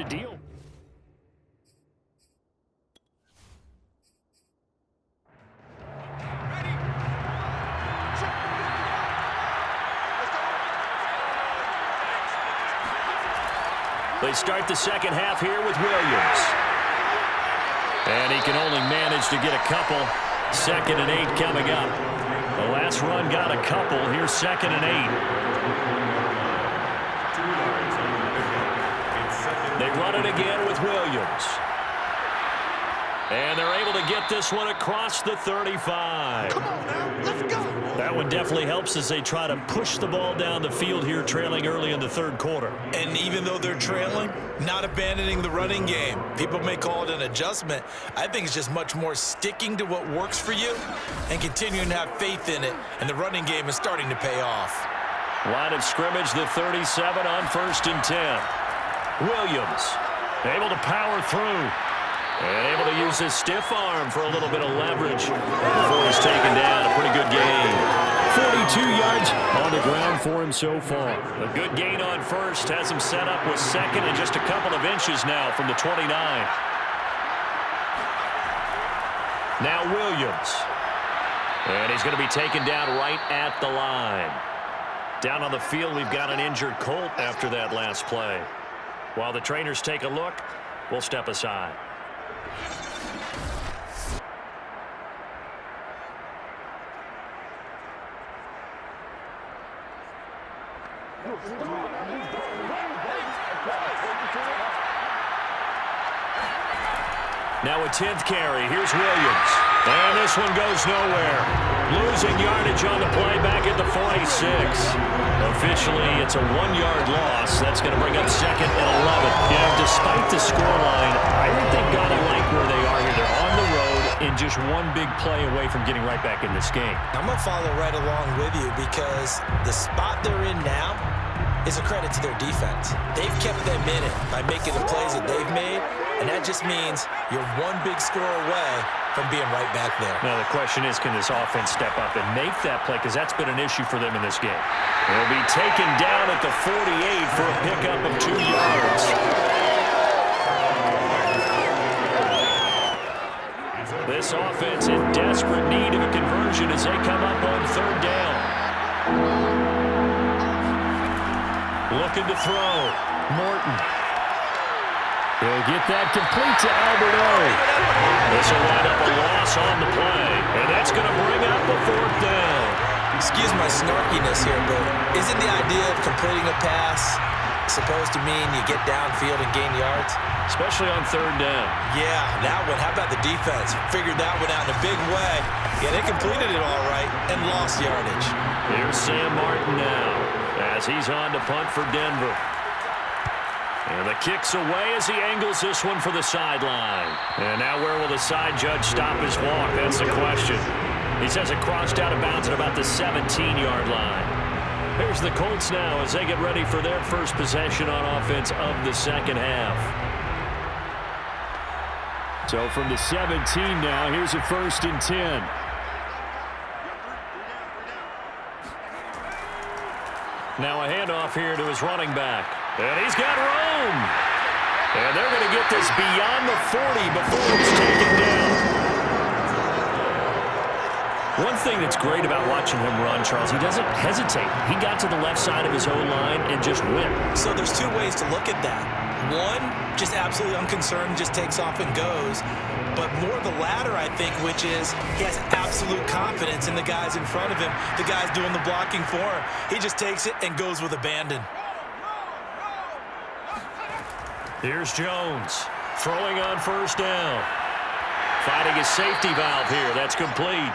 to deal. They start the second half here with Williams. And he can only manage to get a couple. 2nd and 8 coming up. The last run got a couple. Here's 2nd and 8. They run it again with Williams. And they're able to get this one across the 35. Come on now, let's go. That one definitely helps as they try to push the ball down the field here, trailing early in the 3rd quarter. And even though they're trailing, not abandoning the running game. People may call it an adjustment. I think it's just much more sticking to what works for you and continuing to have faith in it. And the running game is starting to pay off. Line of scrimmage, the 37 on 1st and 10. Williams able to power through. And able to use his stiff arm for a little bit of leverage before he's taken down. A pretty good gain. 42 yards on the ground for him so far. A good gain on 1st. Has him set up with 2nd and just a couple of inches now from the 29. Now Williams. And he's going to be taken down right at the line. Down on the field, we've got an injured Colt after that last play. While the trainers take a look, we'll step aside. Now a 10th carry. Here's Williams. And this one goes nowhere. Losing yardage on the play back at the 46. Officially, it's a 1-yard loss. That's going to bring up 2nd and 11. Yeah, despite the scoreline, I think they've got to like where they are here. They're on the road and just one big play away from getting right back in this game. I'm going to follow right along with you because the spot they're in now is a credit to their defense. They've kept them in it by making the plays that they've made, and that just means you're one big score away from being right back there. Now the question is, can this offense step up and make that play? Because that's been an issue for them in this game. They'll be taken down at the 48 for a pickup of 2 yards. This offense in desperate need of a conversion as they come up on 3rd down. Looking to throw. Morton. He'll get that complete to Alberto. This will wind up a loss on the play, and that's going to bring up a 4th down. Excuse my snarkiness here, but isn't the idea of completing a pass supposed to mean you get downfield and gain yards? Especially on 3rd down. Yeah, that one. How about the defense? Figured that one out in a big way. Yeah, they completed it all right and lost yardage. Here's Sam Martin now as he's on to punt for Denver. And the kick's away as he angles this one for the sideline. And now where will the side judge stop his walk? That's the question. He says it crossed out of bounds at about the 17-yard line. Here's the Colts now as they get ready for their first possession on offense of the 2nd half. So from the 17 now, here's a 1st and 10. Now a handoff here to his running back. And he's got room. And they're going to get this beyond the 40 before it's taken down. One thing that's great about watching him run, Charles, he doesn't hesitate. He got to the left side of his own line and just went. So there's 2 ways to look at that. One, just absolutely unconcerned, just takes off and goes. But more the latter, I think, which is he has absolute confidence in the guys in front of him, the guys doing the blocking for him. He just takes it and goes with abandon. Here's Jones throwing on 1st down. Fighting his safety valve here. That's complete.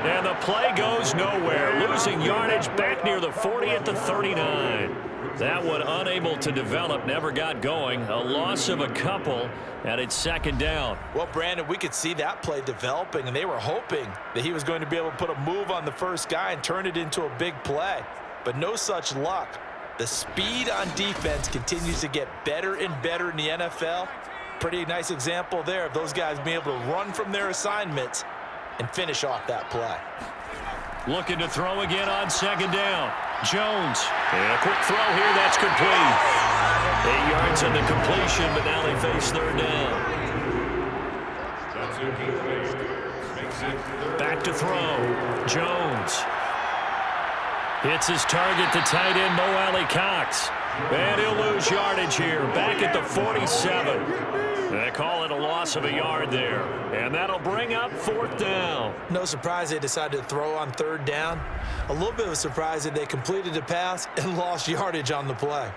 And the play goes nowhere. Losing yardage back near the 40 at the 39. That one unable to develop, never got going. A loss of a couple, and it's 2nd down. Well, Brandon, we could see that play developing, and they were hoping that he was going to be able to put a move on the first guy and turn it into a big play. But no such luck. The speed on defense continues to get better and better in the NFL. Pretty nice example there of those guys being able to run from their assignments and finish off that play. Looking to throw again on 2nd down. Jones. And a quick throw here. That's complete. 8 yards on the completion, but now they face third down. Back to throw. Jones. Hits his target, the tight end, Mo Alley-Cox. And he'll lose yardage here. Back at the 47. They call it a loss of a yard there. And that'll bring up fourth down. No surprise they decided to throw on third down. A little bit of a surprise that they completed the pass and lost yardage on the play.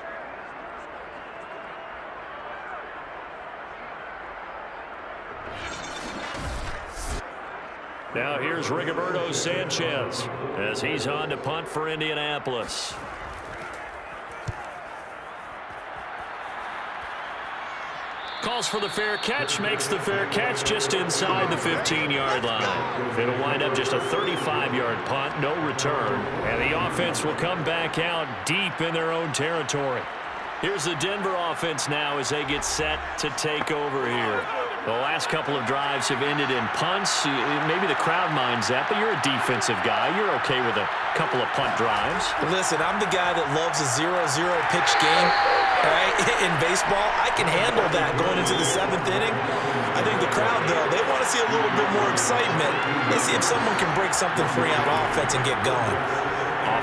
Now here's Rigoberto Sanchez as he's on to punt for Indianapolis. Calls for the fair catch, makes the fair catch just inside the 15-yard line. It'll wind up just a 35-yard punt, no return. And the offense will come back out deep in their own territory. Here's the Denver offense now as they get set to take over here. The last couple of drives have ended in punts. Maybe the crowd minds that, but you're a defensive guy. You're okay with a couple of punt drives. Listen, I'm the guy that loves a 0-0 pitch game. Right? In baseball, I can handle that going into the 7th inning. I think the crowd, though, they want to see a little bit more excitement. Let's see if someone can break something free on offense and get going.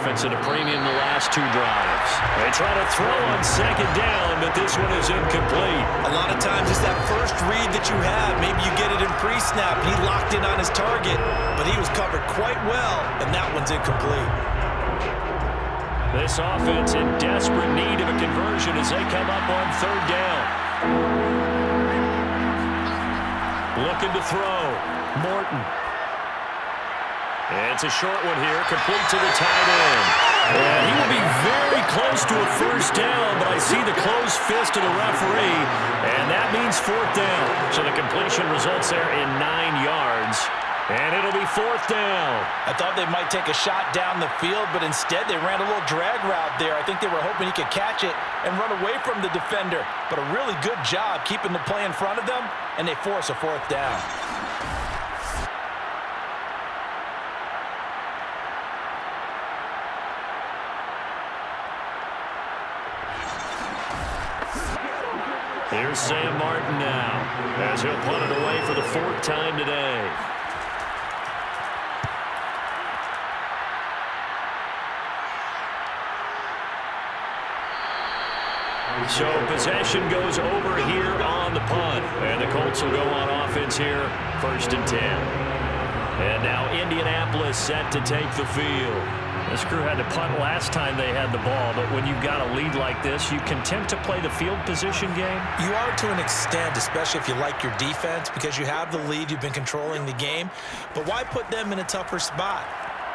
Offense at a premium the last 2 drives. They try to throw on second down, but this one is incomplete. A lot of times it's that first read that you have. Maybe you get it in pre-snap. He locked in on his target, but he was covered quite well, and that one's incomplete. This offense in desperate need of a conversion as they come up on third down. Looking to throw. Morton. And it's a short one here, complete to the tight end. And he will be very close to a first down, but I see the closed fist of the referee, and that means fourth down. So the completion results there in 9 yards. And it'll be fourth down. I thought they might take a shot down the field, but instead they ran a little drag route there. I think they were hoping he could catch it and run away from the defender. But a really good job keeping the play in front of them, and they force a fourth down. Here's Sam Martin now as he'll punt it away for the 4th time today. So possession goes over here on the punt. And the Colts will go on offense here, 1st and 10. And now Indianapolis set to take the field. This crew had to punt last time they had the ball, but when you've got a lead like this, you content to play the field position game? You are to an extent, especially if you like your defense, because you have the lead, you've been controlling the game. But why put them in a tougher spot?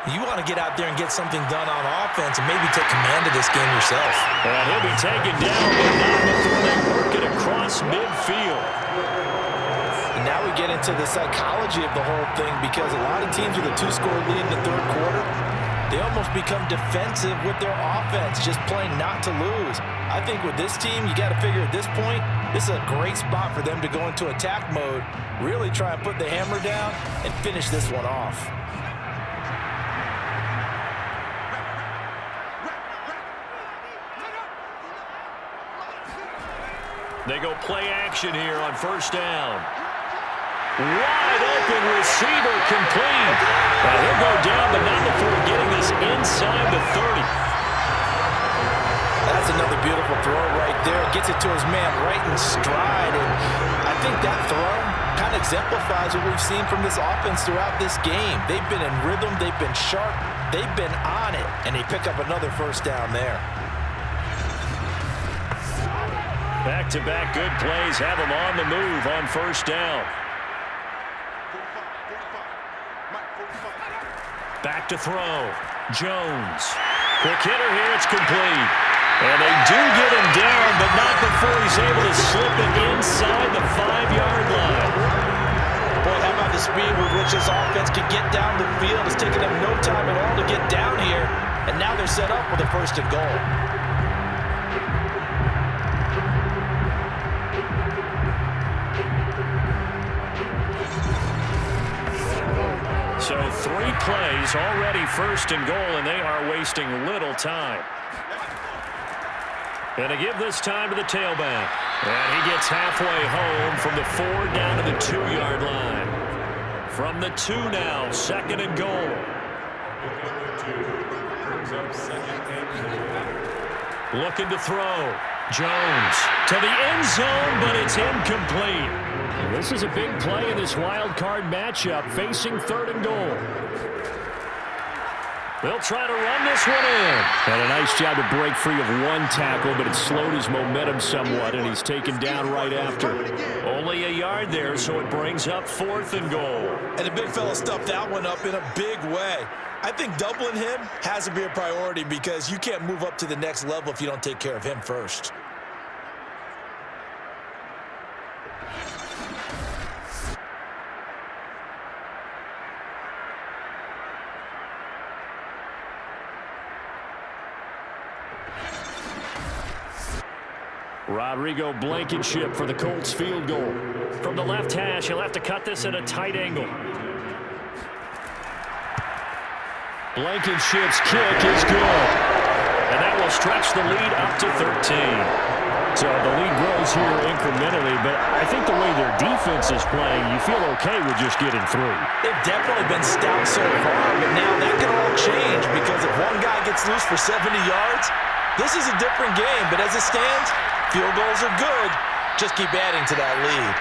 You want to get out there and get something done on offense and maybe take command of this game yourself. And he'll be taken down, but not before they work it across midfield. And now we get into the psychology of the whole thing, because a lot of teams with a 2-score lead in the 3rd quarter, they almost become defensive with their offense, just playing not to lose. I think with this team, you got to figure at this point, this is a great spot for them to go into attack mode, really try and put the hammer down and finish this one off. They go play action here on 1st down. Wide open receiver complete. He'll go down, but not before getting this inside the 30. That's another beautiful throw right there. Gets it to his man right in stride. And I think that throw kind of exemplifies what we've seen from this offense throughout this game. They've been in rhythm. They've been sharp. They've been on it. And they pick up another first down there. Back-to-back good plays have them on the move on 1st down. Back to throw. Jones. Quick hitter here. It's complete. And they do get him down, but not before he's able to slip it inside the 5-yard line. Boy, how about the speed with which this offense can get down the field? It's taken them no time at all to get down here. And now they're set up with a 1st and goal. So 3 plays already first and goal, and they are wasting little time. And to give this time to the tailback. And he gets halfway home from the 4 down to the 2-yard line. From the 2 now, 2nd and goal. Looking to throw. Jones to the end zone, but it's incomplete. And this is a big play in this wild card matchup, facing 3rd and goal. They'll try to run this one in. And a nice job to break free of 1 tackle, but it slowed his momentum somewhat, and he's taken down right after. Only a yard there, so it brings up 4th and goal. And the big fella stuffed that one up in a big way. I think doubling him has to be a priority because you can't move up to the next level if you don't take care of him first. Rodrigo Blankenship for the Colts field goal. From the left hash, he'll have to cut this at a tight angle. Blankenship's kick is good. And that will stretch the lead up to 13. So the lead grows here incrementally, but I think the way their defense is playing, you feel okay with just getting through. They've definitely been stout so far, but now that can all change because if one guy gets loose for 70 yards, this is a different game. But as it stands, field goals are good. Just keep adding to that lead.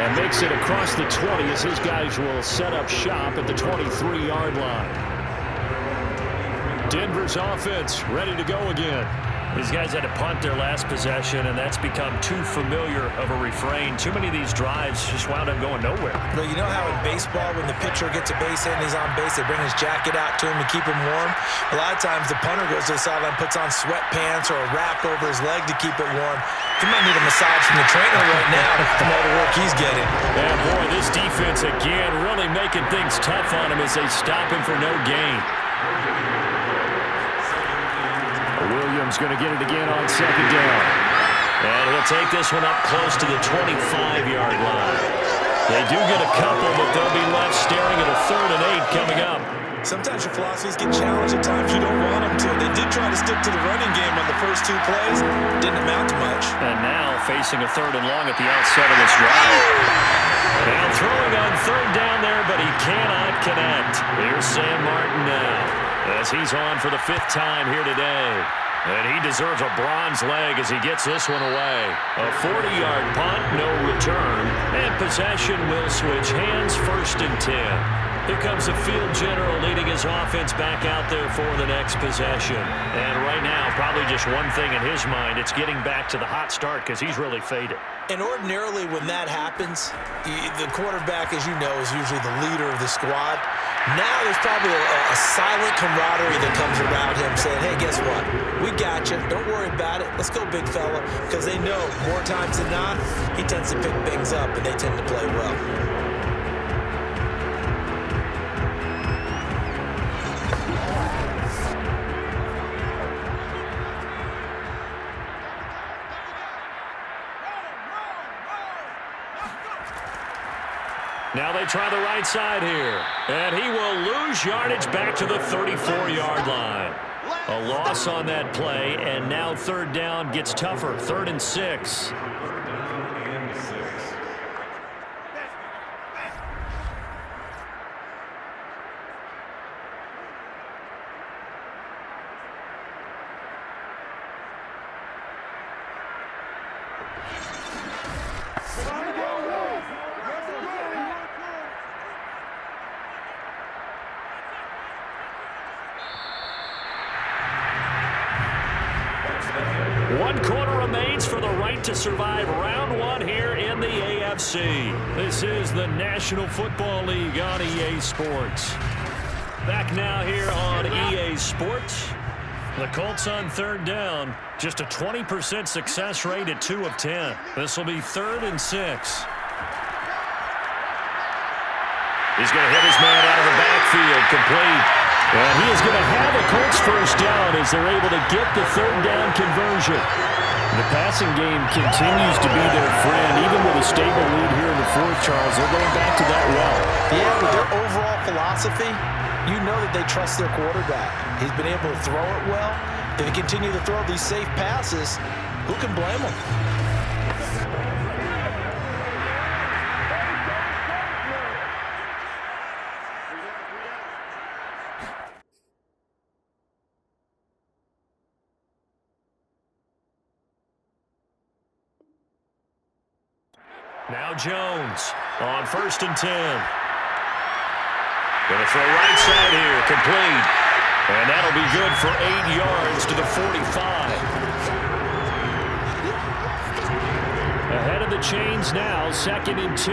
And makes it across the 20 as his guys will set up shop at the 23-yard line. Denver's offense ready to go again. These guys had to punt their last possession, and that's become too familiar of a refrain. Too many of these drives just wound up going nowhere. Well, you know how in baseball, when the pitcher gets a base hit and he's on base, they bring his jacket out to him to keep him warm? A lot of times the punter goes to the sideline, puts on sweatpants or a wrap over his leg to keep it warm. He might need a massage from the trainer right now from all the work he's getting. And boy, this defense again really making things tough on him as they stop him for no gain. Williams going to get it again on 2nd down. And he'll take this one up close to the 25-yard line. They do get a couple, but they'll be left staring at a 3rd and 8 coming up. Sometimes your philosophies get challenged at times you don't want them to. They did try to stick to the running game on the first 2 plays. Didn't amount to much. And now facing a 3rd and long at the outset of this drive. Now throwing on 3rd down there, but he cannot connect. Here's Sam Martin now, as he's on for the 5th time here today. And he deserves a bronze leg as he gets this one away. A 40-yard punt, no return. And possession will switch hands, 1st and 10. Here comes the field general leading his offense back out there for the next possession. And right now, probably just one thing in his mind. It's getting back to the hot start because he's really faded. And ordinarily when that happens, the quarterback, as you know, is usually the leader of the squad. Now there's probably a silent camaraderie that comes around him saying, hey, guess what? We got you. Don't worry about it. Let's go, big fella. Because they know more times than not, he tends to pick things up, and they tend to play well. Now they try the right side here. And he will lose yardage back to the 34-yard line. A loss on that play, and now 3rd down gets tougher. 3rd and 6. One quarter remains for the right to survive round 1 here in the AFC. This is the National Football League on EA Sports. Back now here on EA Sports. The Colts on 3rd down. Just a 20% success rate at 2 of 10. This will be 3rd and 6. He's going to hit his man out of the backfield, complete. And he is going to have a Colts 1st down as they're able to get the 3rd down conversion. The passing game continues to be their friend. Even with a stable lead here in the fourth, Charles, they're going back to that well. Yeah, with their overall philosophy, you know that they trust their quarterback. He's been able to throw it well. If they continue to throw these safe passes, who can blame them? Now Jones on 1st and 10. Going to throw right side here, complete. And that'll be good for 8 yards to the 45. Ahead of the chains now, 2nd and 2.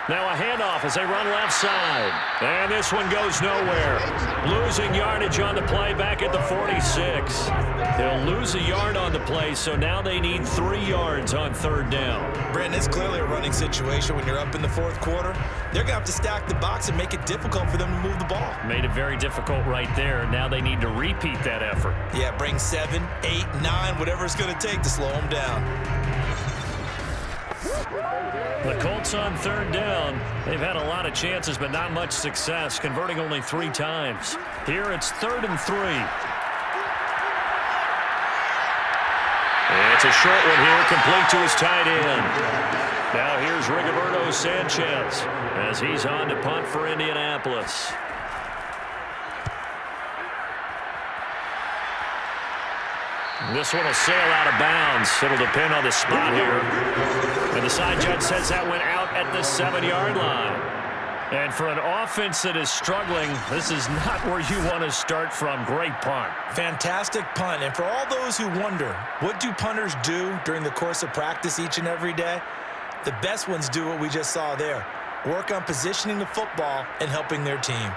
Now a handoff as they run left side. And this one goes nowhere. Losing yardage on the play back at the 46. They'll lose a yard on the play, so now they need 3 yards on 3rd down. Brandon, it's clearly a running situation when you're up in the 4th quarter. They're going to have to stack the box and make it difficult for them to move the ball. Made it very difficult right there. Now they need to repeat that effort. Yeah, bring 7, 8, 9, whatever it's going to take to slow them down. The Colts on 3rd down. They've had a lot of chances, but not much success, converting only 3 times. Here it's 3rd and 3. It's a short one here, complete to his tight end. Now here's Rigoberto Sanchez as he's on to punt for Indianapolis. This one will sail out of bounds. It'll depend on the spot here. And the side judge says that went out at the 7-yard line. And for an offense that is struggling, this is not where you want to start from. Great punt. Fantastic punt. And for all those who wonder, what do punters do during the course of practice each and every day? The best ones do what we just saw there. Work on positioning the football and helping their team.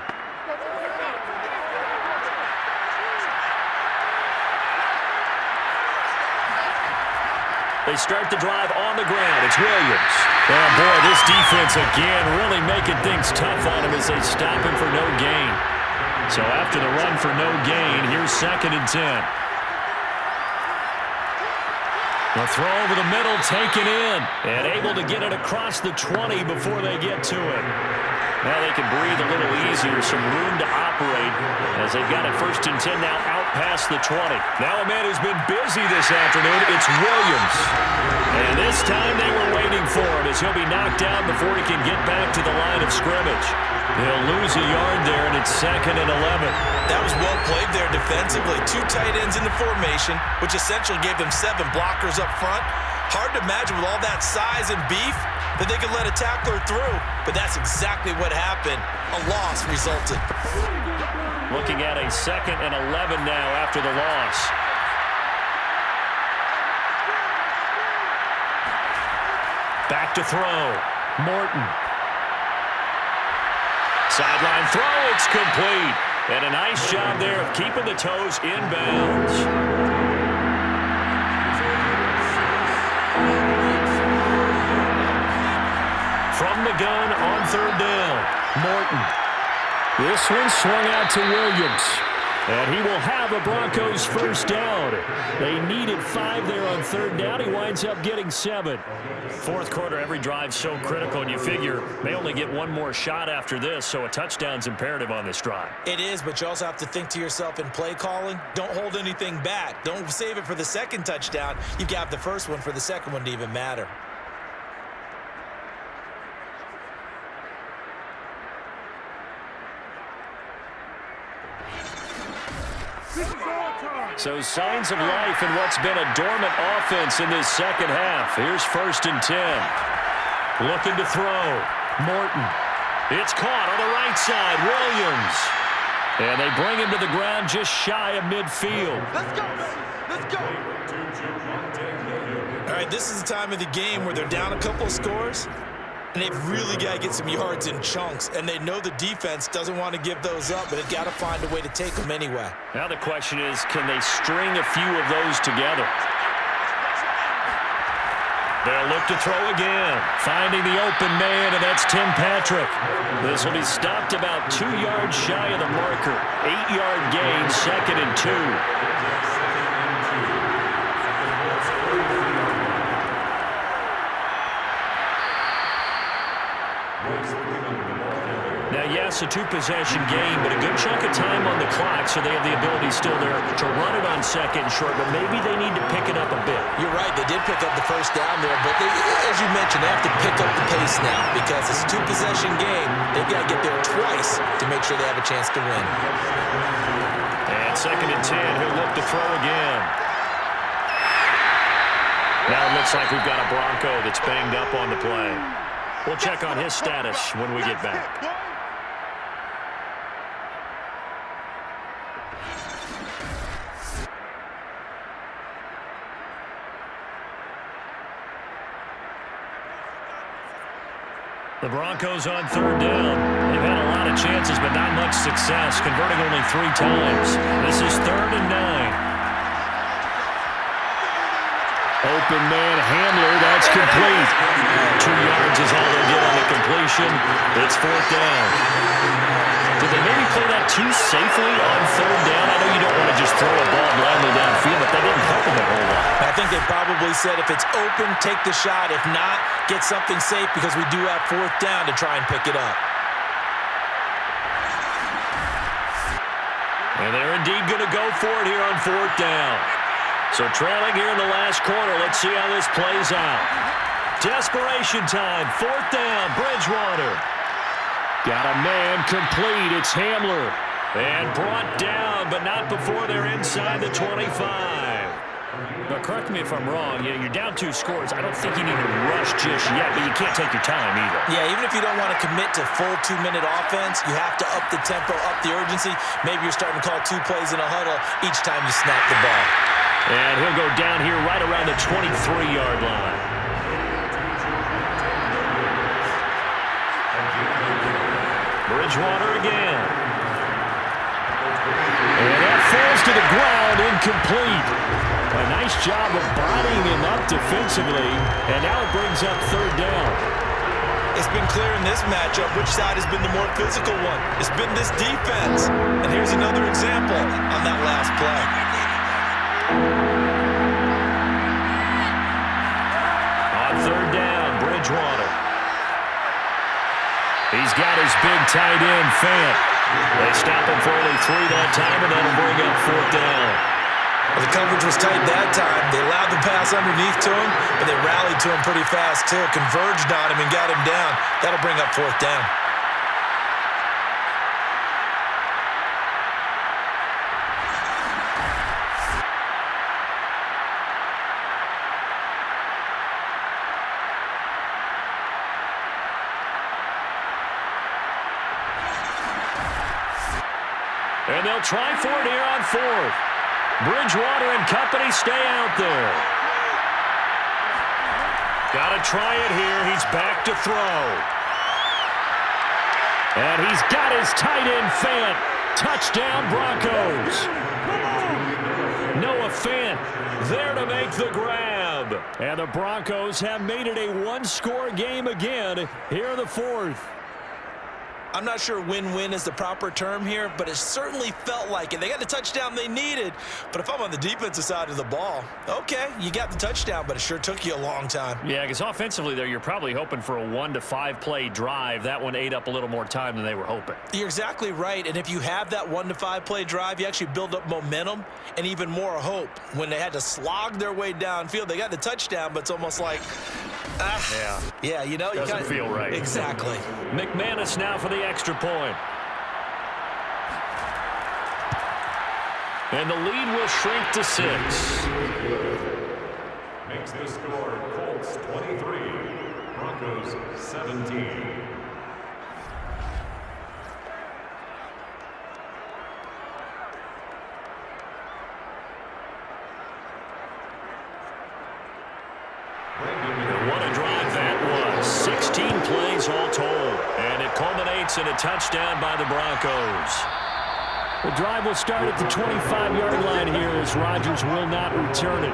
They start the drive on the ground. It's Williams. Oh, boy, this defense again really making things tough on him as they stop him for no gain. So after the run for no gain, here's 2nd and 10. The throw over the middle, taken in, and able to get it across the 20 before they get to it. Now they can breathe a little easier, some room to operate as they've got it 1st and 10 now out past the 20. Now a man who's been busy this afternoon, it's Williams. And this time they were waiting for him as he'll be knocked down before he can get back to the line of scrimmage. They'll lose a yard there, and it's 2nd and 11. That was well played there defensively. 2 tight ends in the formation, which essentially gave them 7 blockers up front. Hard to imagine with all that size and beef that they could let a tackler through, but that's exactly what happened. A loss resulted. Looking at a 2nd and 11 now after the loss. Back to throw. Morton. Sideline throw, it's complete. And a nice job there of keeping the toes in bounds. From the gun on 3rd down, Morton. This one swung out to Williams. And he will have the Broncos 1st down. They needed 5 there on 3rd down. He winds up getting 7. 4th quarter, every drive so critical, and you figure they only get 1 more shot after this, so a touchdown's imperative on this drive. It is, but you also have to think to yourself in play calling, don't hold anything back. Don't save it for the 2nd touchdown. You've got the 1st one for the 2nd one to even matter. So signs of life in what's been a dormant offense in this 2nd half. Here's 1st and 10. Looking to throw. Morton. It's caught on the right side. Williams. And they bring him to the ground just shy of midfield. Let's go. Let's go. All right, this is the time of the game where they're down a couple of scores, and they've really got to get some yards in chunks, and they know the defense doesn't want to give those up, but they've got to find a way to take them anyway. Now the question is, can they string a few of those together? They'll look to throw again. Finding the open man, and that's Tim Patrick. This will be stopped about 2 yards shy of the marker. 8-yard gain, 2nd and 2. Now, yes, a 2-possession game, but a good chunk of time on the clock, so they have the ability still there to run it on 2nd and short, but maybe they need to pick it up a bit. You're right. They did pick up the first down there, but as you mentioned, they have to pick up the pace now because it's a 2-possession game. They've got to get there twice to make sure they have a chance to win. And 2nd and 10, he'll look to throw again. Now it looks like we've got a Bronco that's banged up on the play. We'll check on his status when we get back. The Broncos on 3rd down. They've had a lot of chances, but not much success, converting only 3 times. This is 3rd and 9. Open man, Handler, that's complete. 2 yards is all they get on the completion. It's 4th down. Did they maybe play that too safely on 3rd down? I know you don't want to just throw a ball blindly downfield, but that didn't help them a whole lot. I think they probably said if it's open, take the shot. If not, get something safe because we do have 4th down to try and pick it up. And they're indeed going to go for it here on 4th down. So trailing here in the last quarter. Let's see how this plays out. Desperation time. 4th down. Bridgewater. Got a man complete. It's Hamler. And brought down, but not before they're inside the 25. Now, correct me if I'm wrong. You're down 2 scores. I don't think you need to rush just yet, but you can't take your time either. Yeah, even if you don't want to commit to full 2-minute offense, you have to up the tempo, up the urgency. Maybe you're starting to call 2 plays in a huddle each time you snap the ball. And he'll go down here right around the 23-yard line. Bridgewater again. And that falls to the ground, incomplete. A nice job of bodying him up defensively, and now it brings up 3rd down. It's been clear in this matchup which side has been the more physical one. It's been this defense. And here's another example on that last play. On 3rd down, Bridgewater. He's got his big tight end, Fant. They stop him for only 3 that time, and that'll bring up 4th down. Well, the coverage was tight that time. They allowed the pass underneath to him, but they rallied to him pretty fast, too. Converged on him and got him down. That'll bring up 4th down. And they'll try for it here on 4th. Bridgewater and company stay out there. Got to try it here. He's back to throw. And he's got his tight end, Fant. Touchdown, Broncos. Noah Fant there to make the grab. And the Broncos have made it a 1-score game again here in the 4th. I'm not sure win-win is the proper term here, but it certainly felt like it. They got the touchdown they needed, but if I'm on the defensive side of the ball, okay, you got the touchdown, but it sure took you a long time. Yeah, because offensively there, you're probably hoping for a 1 to 5 play drive. That one ate up a little more time than they were hoping. You're exactly right, and if you have that 1 to 5 play drive, you actually build up momentum and even more hope. When they had to slog their way downfield, they got the touchdown, but it's almost like, yeah, you know, doesn't feel right. Exactly. McManus now for the extra point. And the lead will shrink to 6. Makes the score Colts 23, Broncos 17. What a drive that was. 16 plays all told. And it culminates in a touchdown by the Broncos. The drive will start at the 25-yard line here as Rodgers will not return it.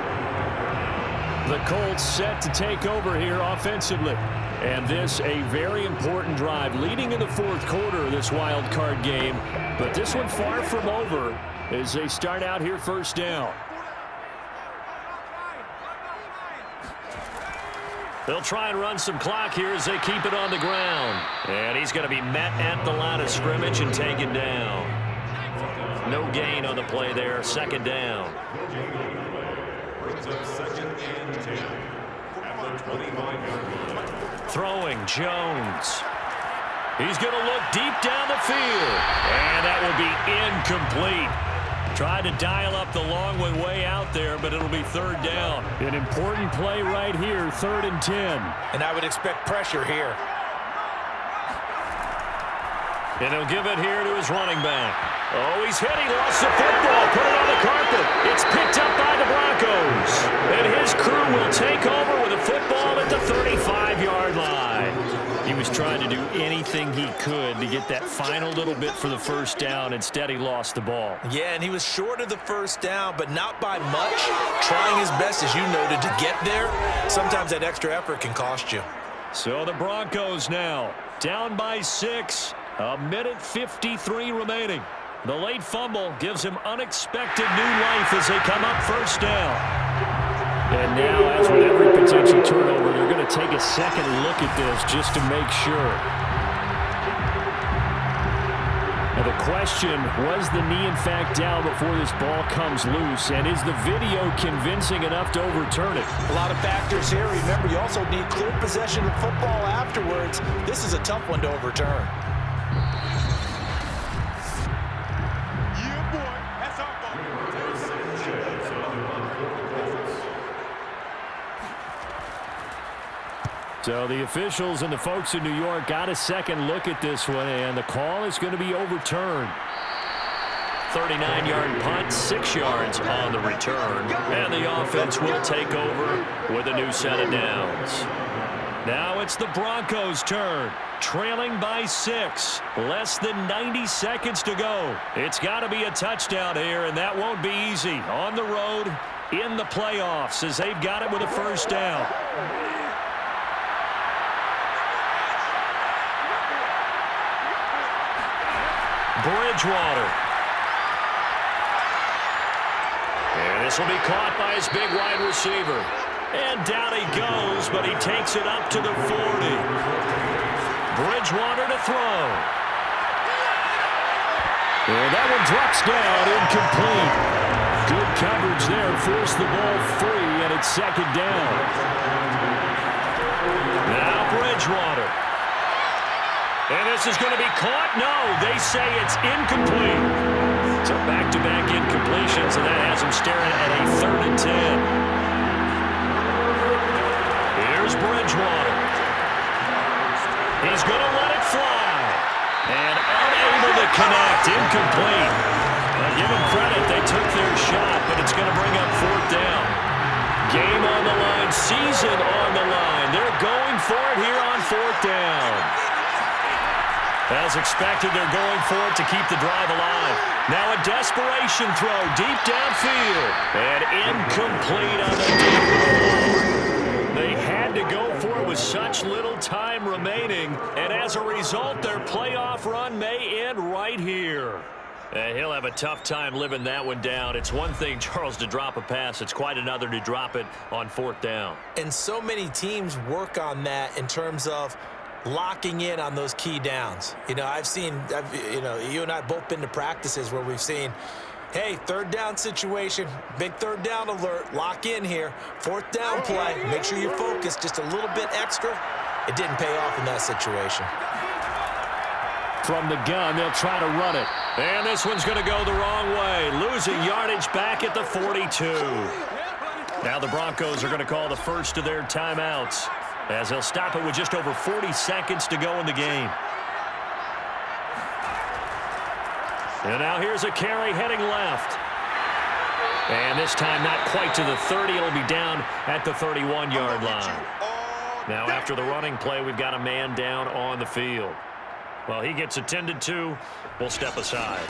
The Colts set to take over here offensively. And this a very important drive leading in the fourth quarter of this wild card game. But this one far from over as they start out here first down. They'll try and run some clock here as they keep it on the ground. And he's going to be met at the line of scrimmage and taken down. No gain on the play there. Second down. Brings up second and 10 at the 25-yard line. Throwing Jones. He's going to look deep down the field. And that will be incomplete. Tried to dial up the long one way out there, but it'll be third down. An important play right here, 3rd and 10. And I would expect pressure here. And he'll give it here to his running back. Oh, he's hit. He lost the football. Put it on the carpet. It's picked up by the Broncos. And his crew will take over with a football at the 35-yard line. He was trying to do anything he could to get that final little bit for the first down. Instead, he lost the ball. Yeah, and he was short of the first down, but not by much. Trying his best, as you noted, to get there. Sometimes that extra effort can cost you. So the Broncos now down by 6. 1:53 remaining. The late fumble gives him unexpected new life as they come up first down. And now, as with every potential turnover, they're going to take a second look at this just to make sure. Now the question, was the knee in fact down before this ball comes loose? And is the video convincing enough to overturn it? A lot of factors here. Remember, you also need clear possession of football afterwards. This is a tough one to overturn. So the officials and the folks in New York got a second look at this one, and the call is going to be overturned. 39-yard punt, 6 yards on the return, and the offense will take over with a new set of downs. Now it's the Broncos' turn, trailing by 6. Less than 90 seconds to go. It's got to be a touchdown here, and that won't be easy. On the road, in the playoffs, as they've got it with a first down. Bridgewater. And this will be caught by his big wide receiver. And down he goes, but he takes it up to the 40. Bridgewater to throw. And that one drops down, incomplete. Good coverage there, forced the ball free, and it's second down. Now Bridgewater. And this is going to be caught? No, they say it's incomplete. So back-to-back incompletions, and that has him staring at a 3rd and 10. Here's Bridgewater. He's going to let it fly. And unable to connect, incomplete. Now give them credit, they took their shot, but it's going to bring up 4th down. Game on the line, season on the line. They're going for it here on 4th down. As expected, they're going for it to keep the drive alive. Now a desperation throw deep downfield. And incomplete on the deep ball. They had to go for it with such little time remaining. And as a result, their playoff run may end right here. And he'll have a tough time living that one down. It's one thing, Charles, to drop a pass. It's quite another to drop it on 4th down. And so many teams work on that in terms of locking in on those key downs. You know, you and I have both been to practices where we've seen, hey, 3rd down situation, big 3rd down alert, lock in here, 4th down play, make sure you're focused just a little bit extra. It didn't pay off in that situation. From the gun, they'll try to run it. And this one's going to go the wrong way, losing yardage back at the 42. Now the Broncos are going to call the first of their timeouts, as they'll stop it with just over 40 seconds to go in the game. And now here's a carry heading left. And this time not quite to the 30. It'll be down at the 31-yard line. Now after the running play, we've got a man down on the field. Well, he gets attended to. We'll step aside.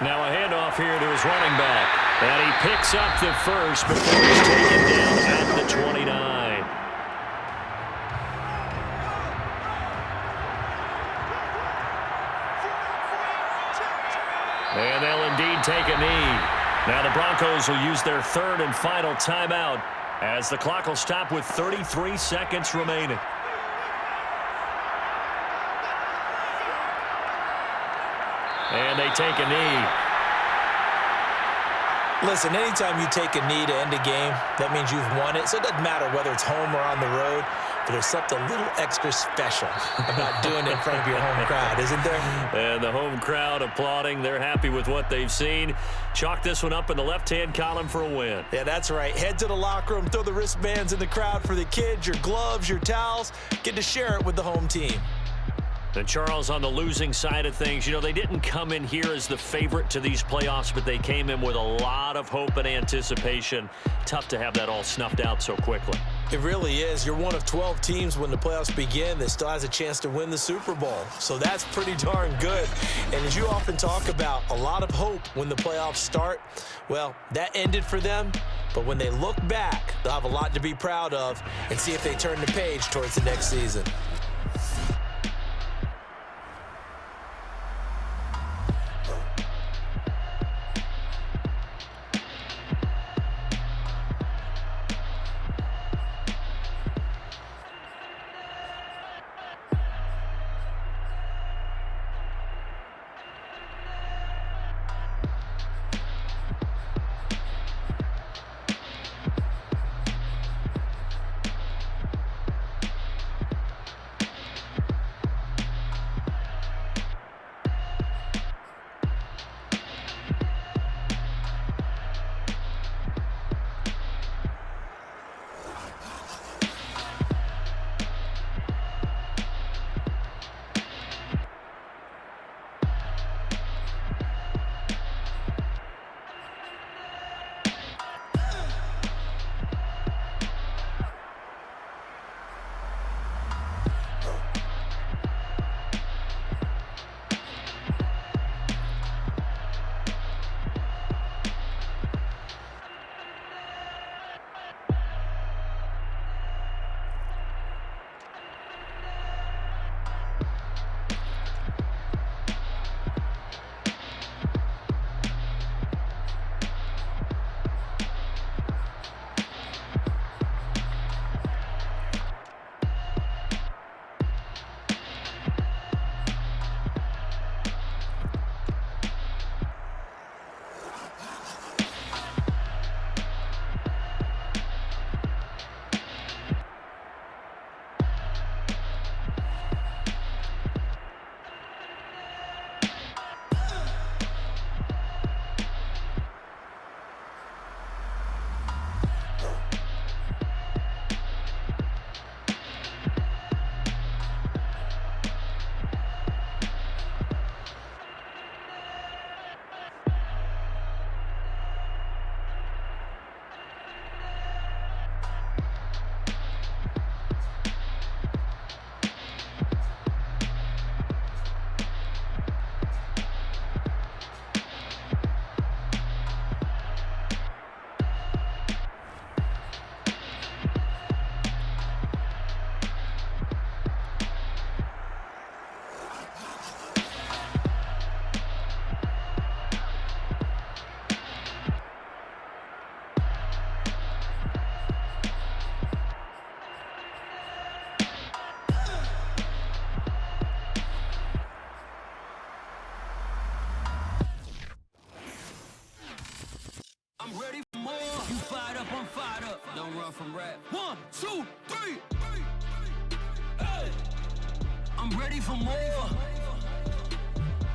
Now a handoff here to his running back. And he picks up the first before he's taken down at the 29. And they'll indeed take a knee. Now the Broncos will use their third and final timeout as the clock will stop with 33 seconds remaining. And they take a knee. Listen, anytime you take a knee to end a game, that means you've won it. So it doesn't matter whether it's home or on the road, but there's something a little extra special about doing it in front of your home crowd, isn't there? And the home crowd applauding. They're happy with what they've seen. Chalk this one up in the left-hand column for a win. Yeah, that's right. Head to the locker room, throw the wristbands in the crowd for the kids, your gloves, your towels. Get to share it with the home team. And Charles, on the losing side of things, you know, they didn't come in here as the favorite to these playoffs, but they came in with a lot of hope and anticipation. Tough to have that all snuffed out so quickly. It really is. You're one of 12 teams when the playoffs begin that still has a chance to win the Super Bowl. So that's pretty darn good. And as you often talk about, a lot of hope when the playoffs start. Well, that ended for them. But when they look back, they'll have a lot to be proud of and see if they turn the page towards the next season. Don't run from rap. 1, 2, 3. Hey. I'm ready for more.